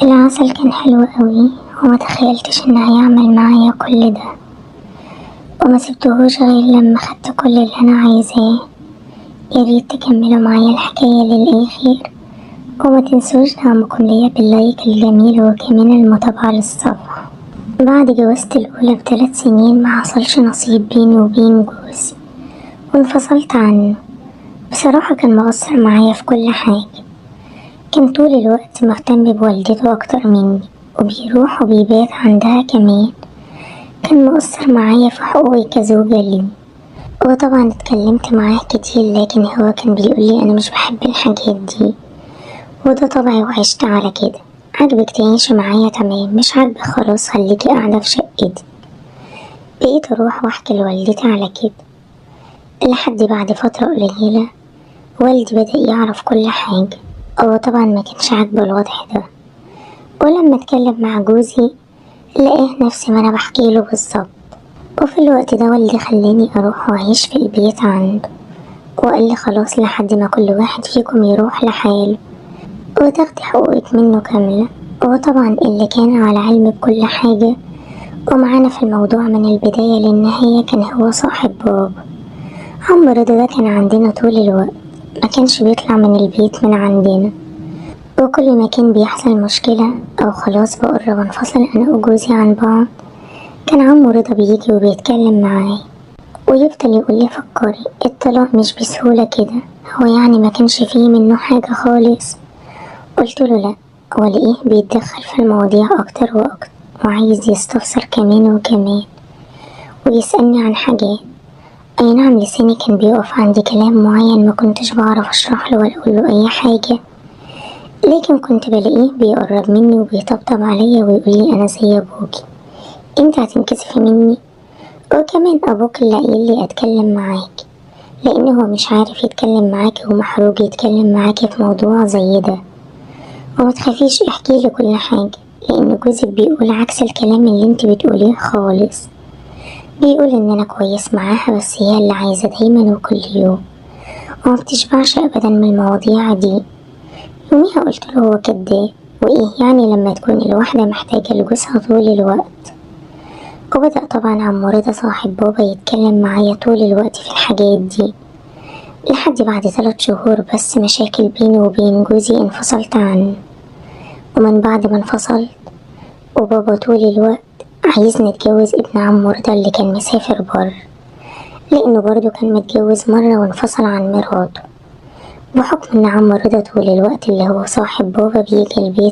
العسل كان حلو قوي وما تخيلتش انه هيعمل معايا كل ده، وما سبتهوش غير لما خدت كل اللي انا عايزاه. ياريت تكملوا معايا الحكاية للآخر، وما تنسوش دعمكم ليا باللايك الجميل وكمان المتابعة للصفحة. بعد جوازتي الأولى ب3 سنين ما حصلش نصيب بيني وبين جوزي، وانفصلت عنه. بصراحة كان مقصر معايا في كل حاجة، كان طول الوقت مهتم بوالدته أكتر مني، وبيروح وبيبات عندها كمان. كان مقصر معايا في حقوقي كزوجة ليه. وطبعا اتكلمت معاه كتير، لكن هو كان بيقولي أنا مش بحب الحاجات دي، وده طبعي وعشت على كده. عاجبك تعيشي معايا تمام، مش عاجبك خلاص خليكي قاعدة في شقتي. بقيت أروح وأحكي لوالدتي على كده، لحد بعد فترة قليلة والدي بدأ يعرف كل حاجة. هو طبعا ما كانش عاجبه الوضع ده، ولما اتكلم مع جوزي لقاه نفسي ما انا بحكيله بالظبط. وفي الوقت ده والدي خلاني اروح واعيش في البيت عنده، وقال لي خلاص لحد ما كل واحد فيكم يروح لحاله وتاخدي حقوقك منه كاملة. وطبعا اللي كان على علم بكل حاجة ومعانا في الموضوع من البداية للنهاية كان هو صاحب بابا. عم رضا ده كان عندنا طول الوقت، ما كانش بيطلع من البيت من عندنا. وكل ما كان بيحصل مشكلة أو خلاص بقرب انفصل أنا وجوزي عن بعض، كان عمو رضا بيجي وبيتكلم معاي ويفضل يقولي فكري الطلاق مش بسهولة كده، هو يعني ما كانش فيه منه حاجة خالص. قلتله لأ، ولقيه بيتدخل في المواضيع أكتر وأكتر، وعايز يستفسر كمان وكمان ويسألني عن حاجات. أي نعم لساني كان بيقف عند كلام معين ما كنتش بعرف أشرحله ولا أقوله أي حاجة، لكن كنت بلاقيه بيقرب مني وبيطبطب عليا ويقولي أنا زي أبوكي، انت هتنكسفي مني. وكمان أبوك اللي قايلي أتكلم معاكي، لأن هو مش عارف يتكلم معاكي ومحروج يتكلم معاكي في موضوع زي ده. ومتخافيش احكيلي كل حاجة، لأن جوزك بيقول عكس الكلام اللي انت بتقوليه خالص. بيقول إن أنا كويس معاها، بس هي اللي عايزة دايما وكل يوم، ومبتشبعش أبدا من المواضيع دي. يوميها قلتله هو كداب، وإيه يعني لما تكون الواحدة محتاجة لجوزها طول الوقت. وبدأ طبعا عمو رضا صاحب بابا يتكلم معايا طول الوقت في الحاجات دي، لحد بعد 3 شهور بس مشاكل بيني وبين جوزي انفصلت عنه. ومن بعد ما انفصلت وبابا طول الوقت عايزني اتجوز ابن عمو رضا اللي كان مسافر بره، لأنه برضه كان متجوز مرة وانفصل عن مراته، بحكم ان عمو رضا طول الوقت اللي هو صاحب بابا بيجي البيت